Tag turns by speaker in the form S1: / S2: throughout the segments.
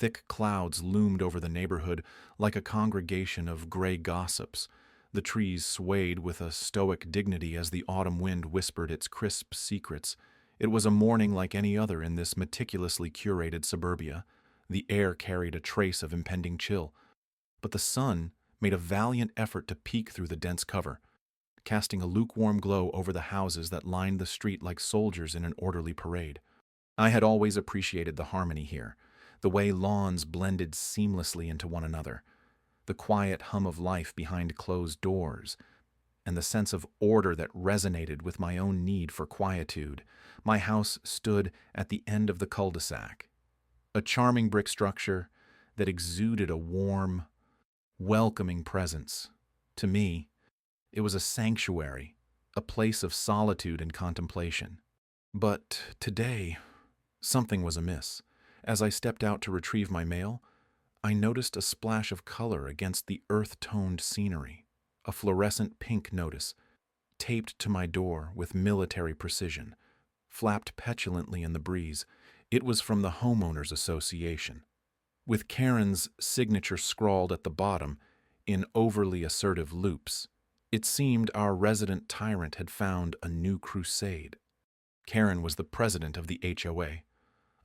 S1: Thick clouds loomed over the neighborhood like a congregation of gray gossips. The trees swayed with a stoic dignity as the autumn wind whispered its crisp secrets. It was a morning like any other in this meticulously curated suburbia. The air carried a trace of impending chill, but the sun made a valiant effort to peek through the dense cover, casting a lukewarm glow over the houses that lined the street like soldiers in an orderly parade. I had always appreciated the harmony here, the way lawns blended seamlessly into one another, the quiet hum of life behind closed doors, and the sense of order that resonated with my own need for quietude. My house stood at the end of the cul-de-sac, a charming brick structure that exuded a warm, welcoming presence. To me, it was a sanctuary, a place of solitude and contemplation. But today, something was amiss. As I stepped out to retrieve my mail, I noticed a splash of color against the earth-toned scenery, a fluorescent pink notice, taped to my door with military precision, flapped petulantly in the breeze. It was from the Homeowners Association, with Karen's signature scrawled at the bottom in overly assertive loops. It seemed our resident tyrant had found a new crusade. Karen was the president of the HOA,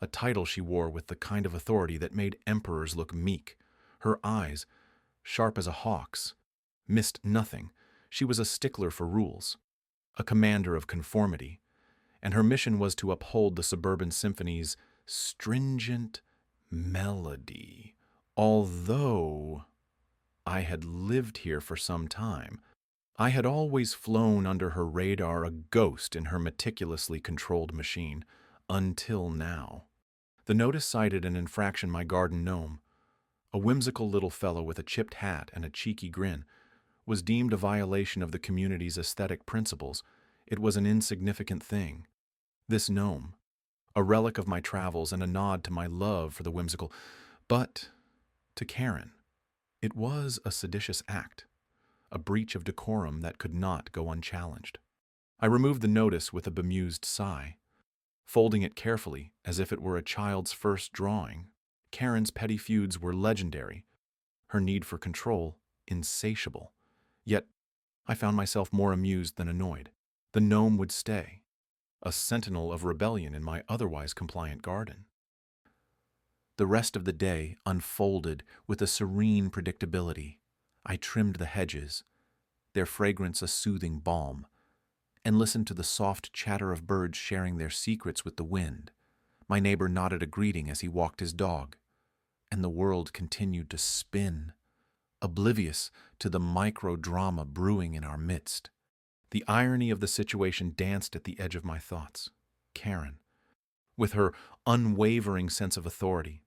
S1: a title she wore with the kind of authority that made emperors look meek. Her eyes, sharp as a hawk's, missed nothing. She was a stickler for rules, a commander of conformity, and her mission was to uphold the suburban symphony's stringent melody. Although I had lived here for some time, I had always flown under her radar, a ghost in her meticulously controlled machine, until now. The notice cited an infraction my Garden Gnome, a whimsical little fellow with a chipped hat and a cheeky grin, was deemed a violation of the community's aesthetic principles. It was an insignificant thing. This gnome, a relic of my travels and a nod to my love for the whimsical, but to Karen, it was a seditious act, a breach of decorum that could not go unchallenged. I removed the notice with a bemused sigh, folding it carefully as if it were a child's first drawing. Karen's petty feuds were legendary, her need for control insatiable. Yet I found myself more amused than annoyed. The gnome would stay, a sentinel of rebellion in my otherwise compliant garden. The rest of the day unfolded with a serene predictability. I trimmed the hedges, their fragrance a soothing balm, and listened to the soft chatter of birds sharing their secrets with the wind. My neighbor nodded a greeting as he walked his dog, and the world continued to spin, oblivious to the micro-drama brewing in our midst. The irony of the situation danced at the edge of my thoughts. Karen, with her unwavering sense of authority,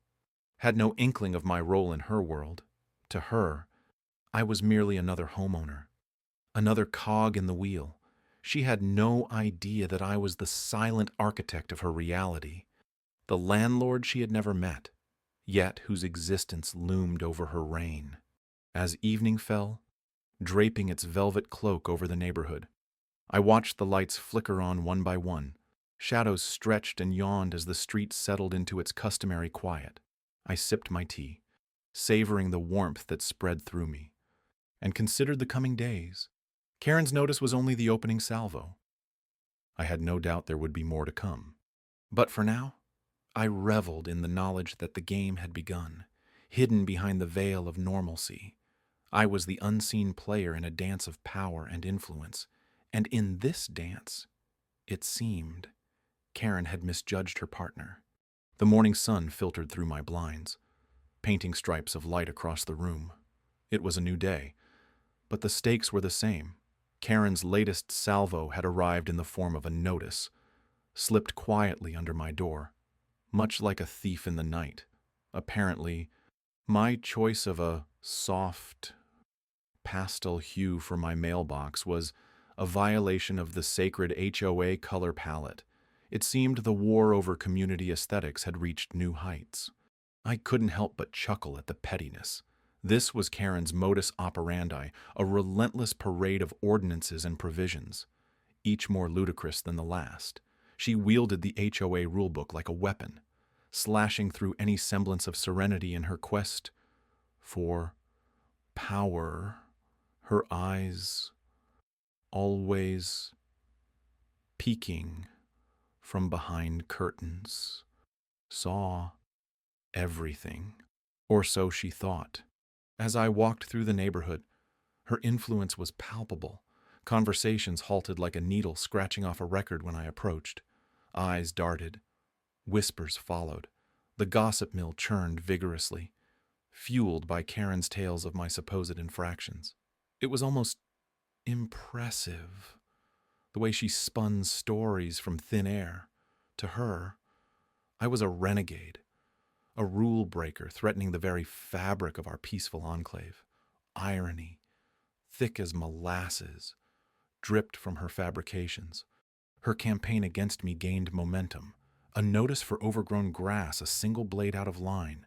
S1: had no inkling of my role in her world. To her, I was merely another homeowner, another cog in the wheel. She had no idea that I was the silent architect of her reality, the landlord she had never met, yet whose existence loomed over her reign. As evening fell, draping its velvet cloak over the neighborhood, I watched the lights flicker on one by one. Shadows stretched and yawned as the street settled into its customary quiet. I sipped my tea, savoring the warmth that spread through me, and considered the coming days. Karen's notice was only the opening salvo. I had no doubt there would be more to come. But for now, I reveled in the knowledge that the game had begun, hidden behind the veil of normalcy. I was the unseen player in a dance of power and influence, and in this dance, it seemed, Karen had misjudged her partner. The morning sun filtered through my blinds, painting stripes of light across the room. It was a new day, but the stakes were the same. Karen's latest salvo had arrived in the form of a notice, slipped quietly under my door, much like a thief in the night. Apparently, my choice of a soft pastel hue for my mailbox was a violation of the sacred HOA color palette. It seemed the war over community aesthetics had reached new heights. I couldn't help but chuckle at the pettiness. This was Karen's modus operandi, a relentless parade of ordinances and provisions, each more ludicrous than the last. She wielded the HOA rulebook like a weapon, slashing through any semblance of serenity in her quest for power. Her eyes always peeking from behind curtains, saw everything, or so she thought. As I walked through the neighborhood, her influence was palpable. Conversations halted like a needle scratching off a record when I approached. Eyes darted. Whispers followed. The gossip mill churned vigorously, fueled by Karen's tales of my supposed infractions. It was almost impressive, the way she spun stories from thin air. To her, I was a renegade, a rule breaker threatening the very fabric of our peaceful enclave. Irony, thick as molasses, dripped from her fabrications. Her campaign against me gained momentum. A notice for overgrown grass, a single blade out of line.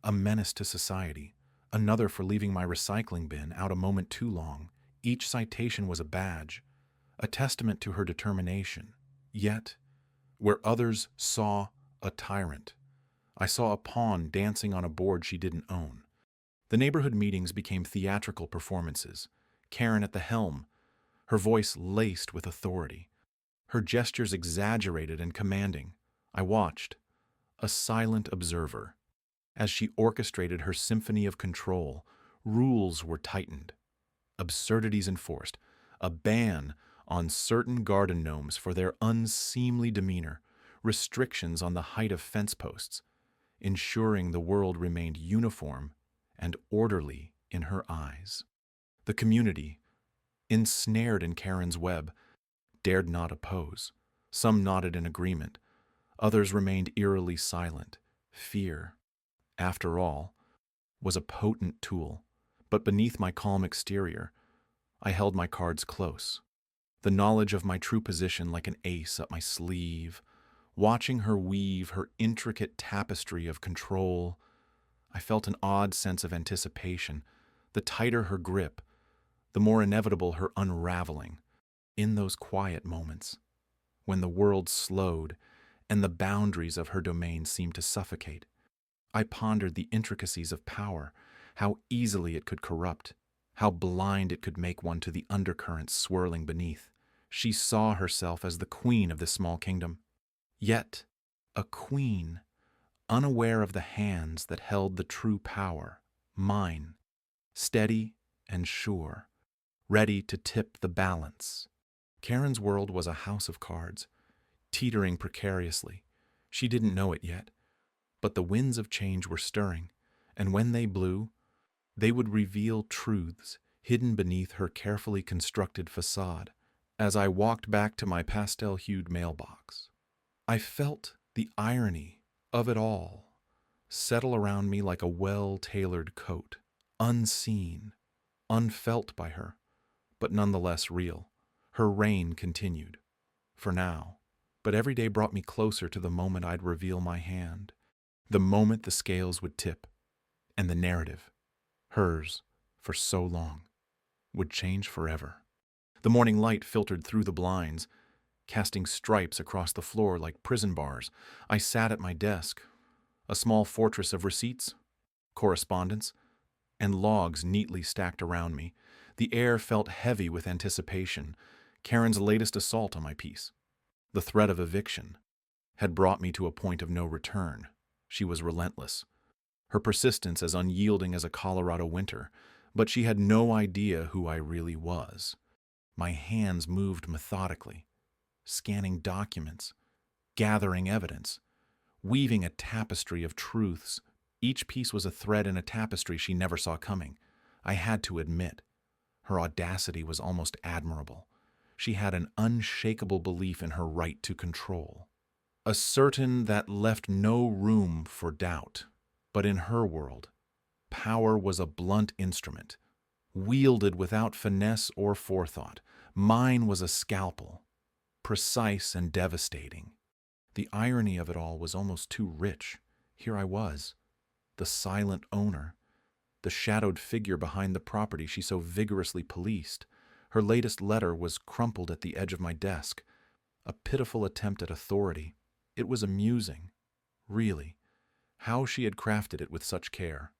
S1: A menace to society. Another for leaving my recycling bin out a moment too long. Each citation was a badge, a testament to her determination. Yet, where others saw a tyrant, I saw a pawn dancing on a board she didn't own. The neighborhood meetings became theatrical performances. Karen at the helm, her voice laced with authority, her gestures exaggerated and commanding. I watched, a silent observer. As she orchestrated her symphony of control, rules were tightened, absurdities enforced, a ban on certain garden gnomes for their unseemly demeanor, restrictions on the height of fence posts, ensuring the world remained uniform and orderly in her eyes. The community, ensnared in Karen's web, dared not oppose. Some nodded in agreement. Others remained eerily silent. Fear, after all, was a potent tool. But beneath my calm exterior, I held my cards close. The knowledge of my true position like an ace up my sleeve. Watching her weave her intricate tapestry of control, I felt an odd sense of anticipation. The tighter her grip, the more inevitable her unraveling. In those quiet moments, when the world slowed and the boundaries of her domain seemed to suffocate, I pondered the intricacies of power, how easily it could corrupt, how blind it could make one to the undercurrents swirling beneath. She saw herself as the queen of this small kingdom. Yet, a queen, unaware of the hands that held the true power, mine, steady and sure, ready to tip the balance. Karen's world was a house of cards, teetering precariously. She didn't know it yet, but the winds of change were stirring, and when they blew, they would reveal truths hidden beneath her carefully constructed facade. As I walked back to my pastel-hued mailbox, I felt the irony of it all settle around me like a well-tailored coat, unseen, unfelt by her, but nonetheless real. Her reign continued, for now, but every day brought me closer to the moment I'd reveal my hand, the moment the scales would tip, and the narrative, hers for so long, would change forever. The morning light filtered through the blinds, casting stripes across the floor like prison bars. I sat at my desk, a small fortress of receipts, correspondence, and logs neatly stacked around me. The air felt heavy with anticipation. Karen's latest assault on my peace, the threat of eviction, had brought me to a point of no return. She was relentless, her persistence as unyielding as a Colorado winter, but she had no idea who I really was. My hands moved methodically, scanning documents, gathering evidence, weaving a tapestry of truths. Each piece was a thread in a tapestry she never saw coming. I had to admit, her audacity was almost admirable. She had an unshakable belief in her right to control, a certain that left no room for doubt. But in her world, power was a blunt instrument, wielded without finesse or forethought. Mine was a scalpel, precise and devastating. The irony of it all was almost too rich. Here I was, the silent owner, the shadowed figure behind the property she so vigorously policed. Her latest letter was crumpled at the edge of my desk, a pitiful attempt at authority. It was amusing, really, How she had crafted it with such care.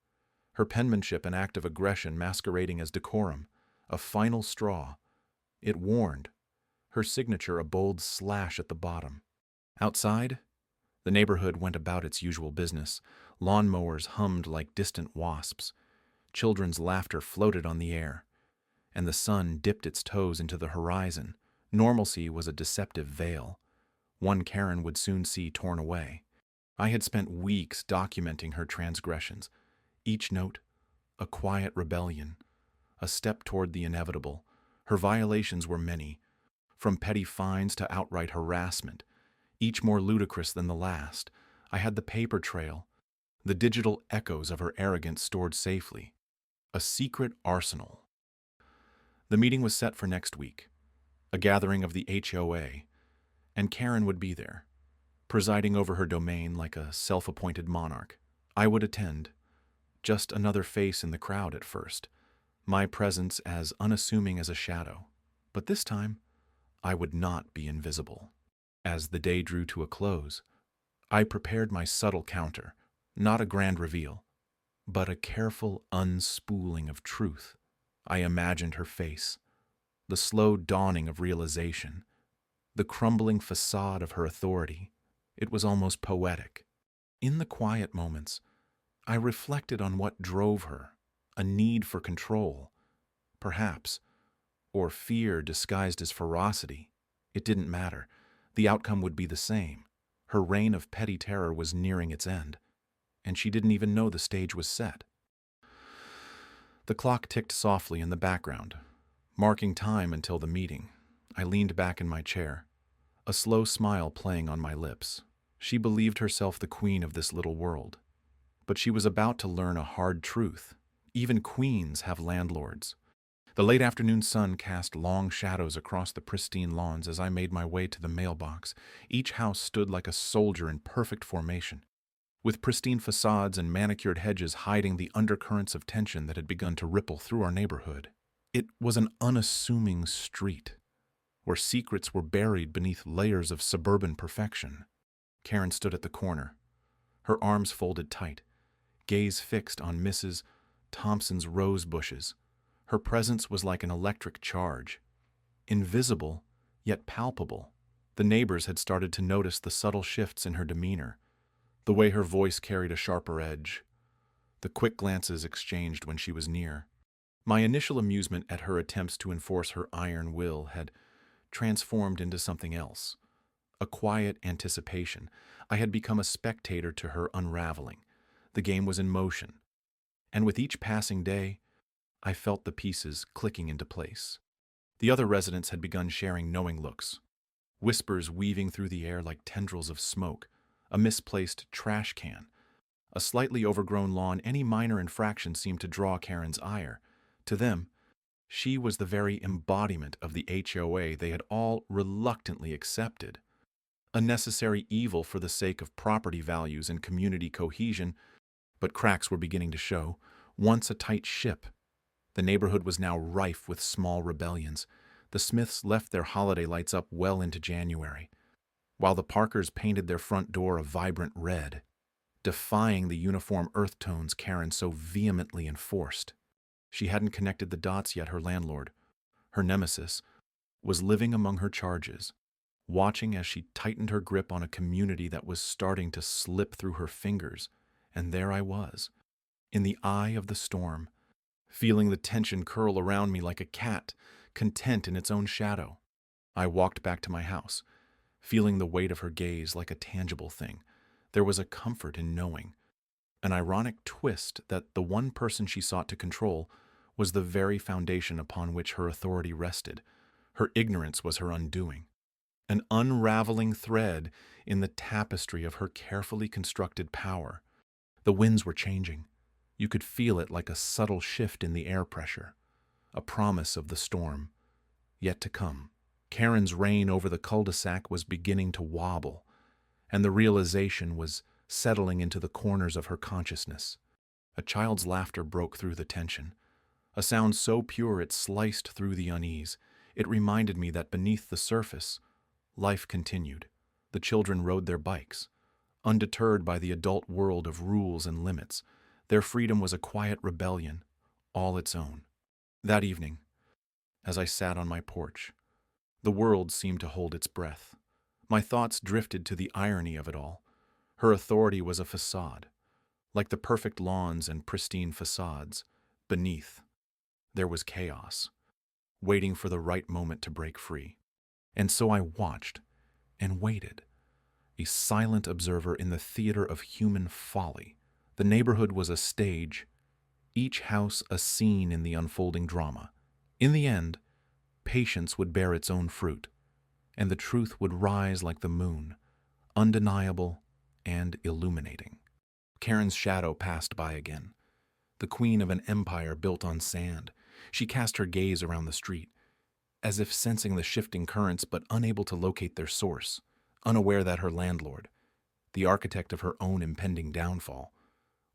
S1: Her penmanship an act of aggression masquerading as decorum, a final straw. It warned, her signature a bold slash at the bottom. Outside, the neighborhood went about its usual business. Lawnmowers hummed like distant wasps. Children's laughter floated on the air, and the sun dipped its toes into the horizon. Normalcy was a deceptive veil. One Karen would soon see torn away. I had spent weeks documenting her transgressions, each note a quiet rebellion, a step toward the inevitable. Her violations were many, from petty fines to outright harassment, each more ludicrous than the last. I had the paper trail, the digital echoes of her arrogance stored safely, a secret arsenal. The meeting was set for next week, a gathering of the HOA, and Karen would be there, presiding over her domain like a self-appointed monarch. I would attend, just another face in the crowd at first, my presence as unassuming as a shadow. But this time, I would not be invisible. As the day drew to a close, I prepared my subtle counter, not a grand reveal, but a careful unspooling of truth. I imagined her face, the slow dawning of realization, the crumbling facade of her authority. It was almost poetic. In the quiet moments, I reflected on what drove her, a need for control, perhaps, or fear disguised as ferocity. It didn't matter. The outcome would be the same. Her reign of petty terror was nearing its end, and she didn't even know the stage was set. The clock ticked softly in the background, marking time until the meeting. I leaned back in my chair, a slow smile playing on my lips. She believed herself the queen of this little world, but she was about to learn a hard truth. Even queens have landlords. The late afternoon sun cast long shadows across the pristine lawns as I made my way to the mailbox. Each house stood like a soldier in perfect formation, with pristine facades and manicured hedges hiding the undercurrents of tension that had begun to ripple through our neighborhood. It was an unassuming street, where secrets were buried beneath layers of suburban perfection. Karen stood at the corner, her arms folded tight, gaze fixed on Mrs. Thompson's rose bushes. Her presence was like an electric charge, invisible yet palpable. The neighbors had started to notice the subtle shifts in her demeanor, the way her voice carried a sharper edge, the quick glances exchanged when she was near. My initial amusement at her attempts to enforce her iron will had transformed into something else, a quiet anticipation. I had become a spectator to her unraveling. The game was in motion, and with each passing day, I felt the pieces clicking into place. The other residents had begun sharing knowing looks, whispers weaving through the air like tendrils of smoke, a misplaced trash can, a slightly overgrown lawn. Any minor infraction seemed to draw Karen's ire. To them, she was the very embodiment of the HOA they had all reluctantly accepted. A necessary evil for the sake of property values and community cohesion, but cracks were beginning to show. Once a tight ship, the neighborhood was now rife with small rebellions. The Smiths left their holiday lights up well into January, while the Parkers painted their front door a vibrant red, defying the uniform earth tones Karen so vehemently enforced. She hadn't connected the dots yet. Her landlord, her nemesis, was living among her charges, watching as she tightened her grip on a community that was starting to slip through her fingers. And there I was, in the eye of the storm, feeling the tension curl around me like a cat, content in its own shadow. I walked back to my house, feeling the weight of her gaze like a tangible thing. There was a comfort in knowing, an ironic twist, that the one person she sought to control was the very foundation upon which her authority rested. Her ignorance was her undoing, an unraveling thread in the tapestry of her carefully constructed power. The winds were changing. You could feel it like a subtle shift in the air pressure, a promise of the storm yet to come. Karen's reign over the cul-de-sac was beginning to wobble, and the realization was settling into the corners of her consciousness. A child's laughter broke through the tension, a sound so pure it sliced through the unease. It reminded me that beneath the surface, life continued. The children rode their bikes, Undeterred by the adult world of rules and limits, their freedom was a quiet rebellion, all its own. That evening, as I sat on my porch, the world seemed to hold its breath. My thoughts drifted to the irony of it all. Her authority was a facade. Like the perfect lawns and pristine facades, beneath, there was chaos, waiting for the right moment to break free. And so I watched and waited, a silent observer in the theater of human folly. The neighborhood was a stage, each house a scene in the unfolding drama. In the end, patience would bear its own fruit, and the truth would rise like the moon, undeniable and illuminating. Karen's shadow passed by again, the queen of an empire built on sand. She cast her gaze around the street, as if sensing the shifting currents but unable to locate their source, unaware that her landlord, the architect of her own impending downfall,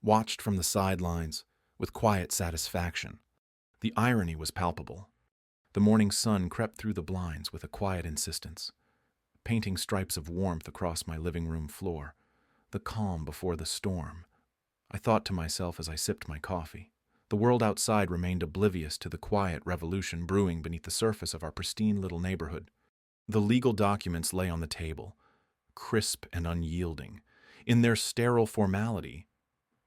S1: watched from the sidelines with quiet satisfaction. The irony was palpable. The morning sun crept through the blinds with a quiet insistence, painting stripes of warmth across my living room floor, the calm before the storm. I thought to myself as I sipped my coffee. The world outside remained oblivious to the quiet revolution brewing beneath the surface of our pristine little neighborhood. The legal documents lay on the table, crisp and unyielding. In their sterile formality,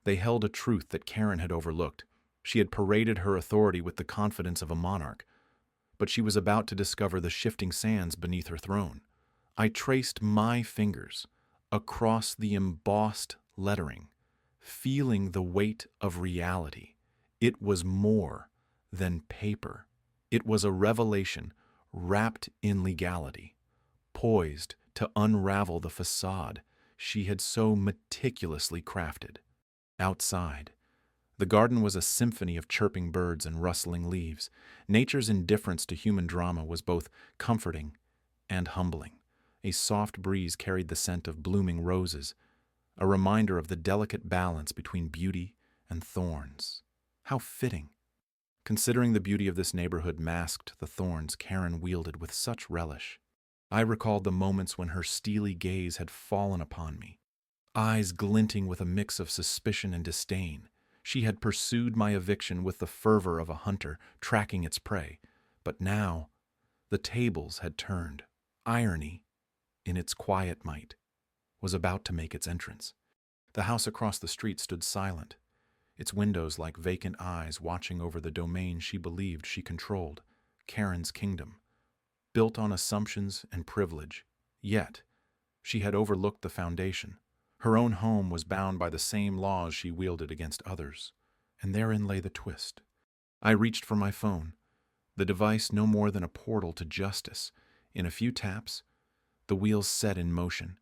S1: they held a truth that Karen had overlooked. She had paraded her authority with the confidence of a monarch, but she was about to discover the shifting sands beneath her throne. I traced my fingers across the embossed lettering, feeling the weight of reality. It was more than paper. It was a revelation wrapped in legality, poised to unravel the facade she had so meticulously crafted. Outside, the garden was a symphony of chirping birds and rustling leaves. Nature's indifference to human drama was both comforting and humbling. A soft breeze carried the scent of blooming roses, a reminder of the delicate balance between beauty and thorns. How fitting! Considering the beauty of this neighborhood masked the thorns Karen wielded with such relish. I recalled the moments when her steely gaze had fallen upon me, eyes glinting with a mix of suspicion and disdain. She had pursued my eviction with the fervor of a hunter tracking its prey, but now the tables had turned. Irony, in its quiet might, was about to make its entrance. The house across the street stood silent, its windows like vacant eyes watching over the domain she believed she controlled, Karen's kingdom, built on assumptions and privilege. Yet, she had overlooked the foundation. Her own home was bound by the same laws she wielded against others, and therein lay the twist. I reached for my phone, the device no more than a portal to justice. In a few taps, the wheels set in motion.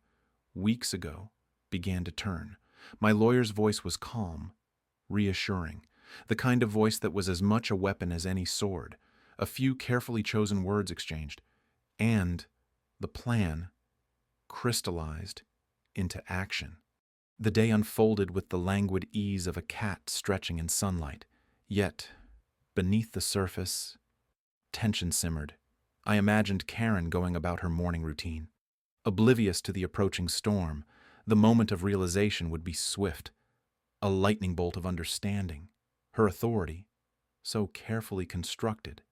S1: Weeks ago, began to turn. My lawyer's voice was calm, reassuring, the kind of voice that was as much a weapon as any sword. A few carefully chosen words exchanged, and the plan crystallized into action. The day unfolded with the languid ease of a cat stretching in sunlight. Yet, beneath the surface, tension simmered. I imagined Karen going about her morning routine. Oblivious to the approaching storm, the moment of realization would be swift, a lightning bolt of understanding. Her authority, so carefully constructed,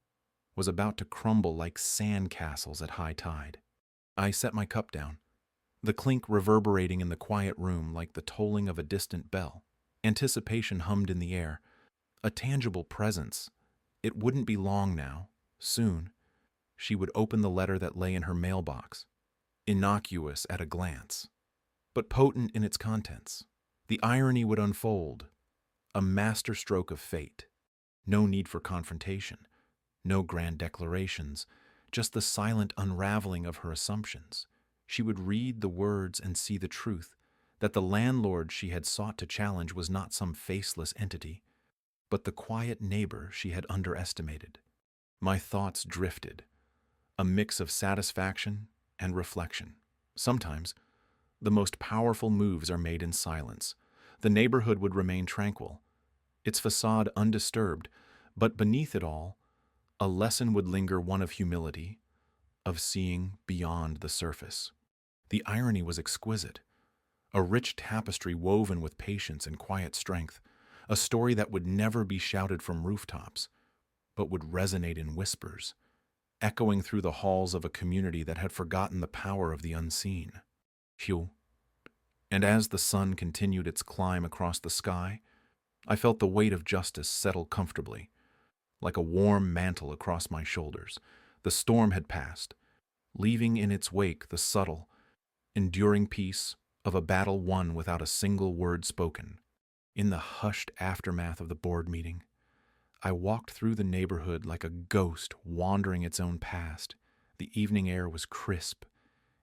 S1: was about to crumble like sand castles at high tide. I set my cup down, the clink reverberating in the quiet room like the tolling of a distant bell. Anticipation hummed in the air, a tangible presence. It wouldn't be long now. Soon, she would open the letter that lay in her mailbox, innocuous at a glance, but potent in its contents. The irony would unfold, a masterstroke of fate. No need for confrontation, no grand declarations, just the silent unraveling of her assumptions. She would read the words and see the truth, that the landlord she had sought to challenge was not some faceless entity, but the quiet neighbor she had underestimated. My thoughts drifted, a mix of satisfaction and reflection. Sometimes, the most powerful moves are made in silence. The neighborhood would remain tranquil, its facade undisturbed, but beneath it all, a lesson would linger, one of humility, of seeing beyond the surface. The irony was exquisite. a rich tapestry woven with patience and quiet strength, a story that would never be shouted from rooftops, but would resonate in whispers, echoing through the halls of a community that had forgotten the power of the unseen. Phew. And as the sun continued its climb across the sky, I felt the weight of justice settle comfortably, like a warm mantle across my shoulders. The storm had passed, leaving in its wake the subtle, enduring peace of a battle won without a single word spoken. In the hushed aftermath of the board meeting, I walked through the neighborhood like a ghost wandering its own past. The evening air was crisp,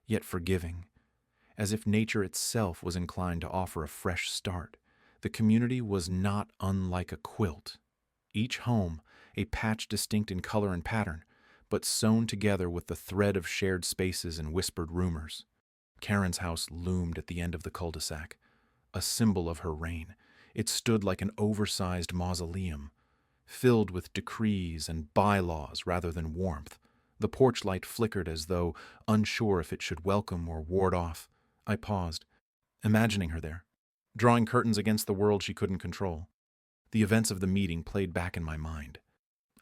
S1: yet forgiving, as if nature itself was inclined to offer a fresh start. The community was not unlike a quilt, each home a patch distinct in color and pattern, but sewn together with the thread of shared spaces and whispered rumors. Karen's house loomed at the end of the cul-de-sac, a symbol of her reign. It stood like an oversized mausoleum, filled with decrees and bylaws rather than warmth. The porch light flickered as though unsure if it should welcome or ward off. I paused, imagining her there, drawing curtains against the world she couldn't control. The events of the meeting played back in my mind,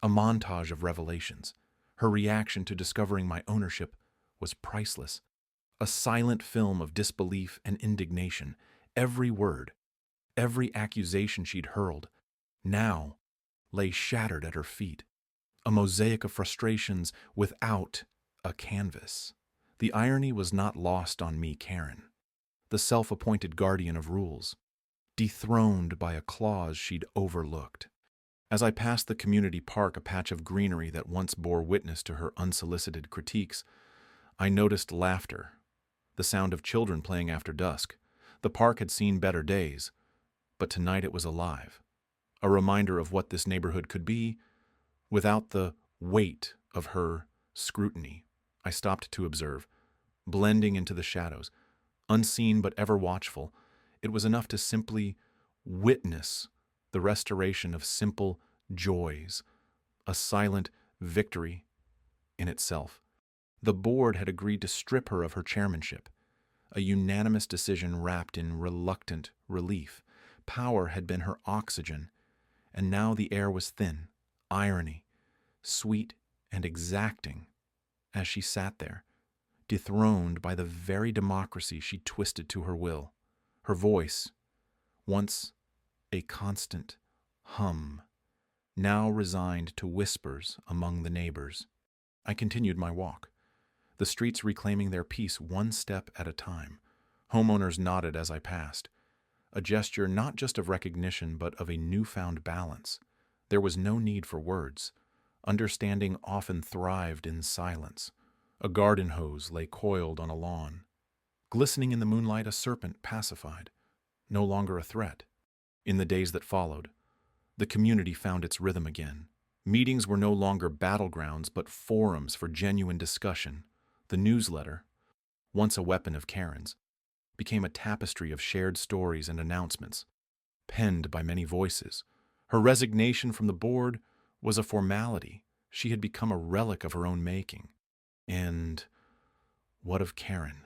S1: a montage of revelations. Her reaction to discovering my ownership was priceless, a silent film of disbelief and indignation. Every word, every accusation she'd hurled, now lay shattered at her feet, a mosaic of frustrations without a canvas. The irony was not lost on me, Karen, the self-appointed guardian of rules, dethroned by a clause she'd overlooked. As I passed the community park, a patch of greenery that once bore witness to her unsolicited critiques, I noticed laughter, the sound of children playing after dusk. The park had seen better days, but tonight it was alive, a reminder of what this neighborhood could be without the weight of her scrutiny. I stopped to observe, blending into the shadows, unseen but ever watchful. It was enough to simply witness the restoration of simple joys, a silent victory in itself. The board had agreed to strip her of her chairmanship, a unanimous decision wrapped in reluctant relief. Power had been her oxygen, and now the air was thin, irony, sweet and exacting, as she sat there, dethroned by the very democracy she twisted to her will. Her voice, once a constant hum, now resigned to whispers among the neighbors. I continued my walk, the streets reclaiming their peace one step at a time. Homeowners nodded as I passed, a gesture not just of recognition but of a newfound balance. There was no need for words. Understanding often thrived in silence. A garden hose lay coiled on a lawn. Glistening in the moonlight, a serpent pacified, no longer a threat. In the days that followed, the community found its rhythm again. Meetings were no longer battlegrounds but forums for genuine discussion. The newsletter, once a weapon of Karen's, became a tapestry of shared stories and announcements, penned by many voices. Her resignation from the board was a formality. She had become a relic of her own making. And what of Karen,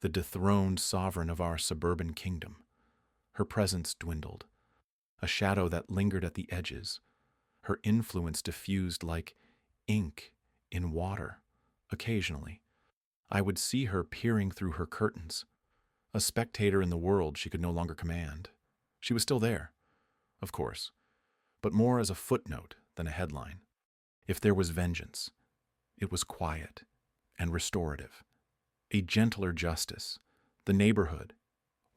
S1: the dethroned sovereign of our suburban kingdom? Her presence dwindled, a shadow that lingered at the edges. Her influence diffused like ink in water. Occasionally, I would see her peering through her curtains, a spectator in the world she could no longer command. She was still there, of course, but more as a footnote than a headline. If there was vengeance, it was quiet and restorative, a gentler justice. The neighborhood,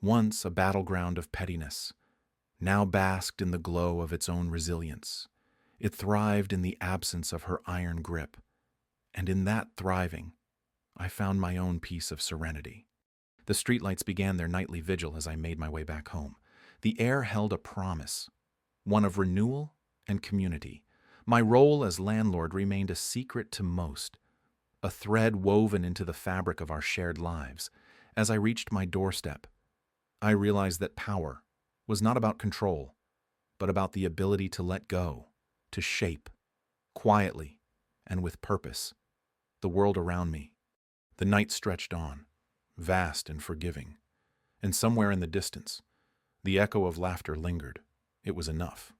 S1: once a battleground of pettiness, now basked in the glow of its own resilience. It thrived in the absence of her iron grip, and in that thriving, I found my own piece of serenity. The streetlights began their nightly vigil as I made my way back home. The air held a promise, one of renewal and community. My role as landlord remained a secret to most, a thread woven into the fabric of our shared lives. As I reached my doorstep, I realized that power was not about control, but about the ability to let go, to shape, quietly and with purpose, the world around me. The night stretched on, vast and forgiving, and somewhere in the distance, the echo of laughter lingered. It was enough.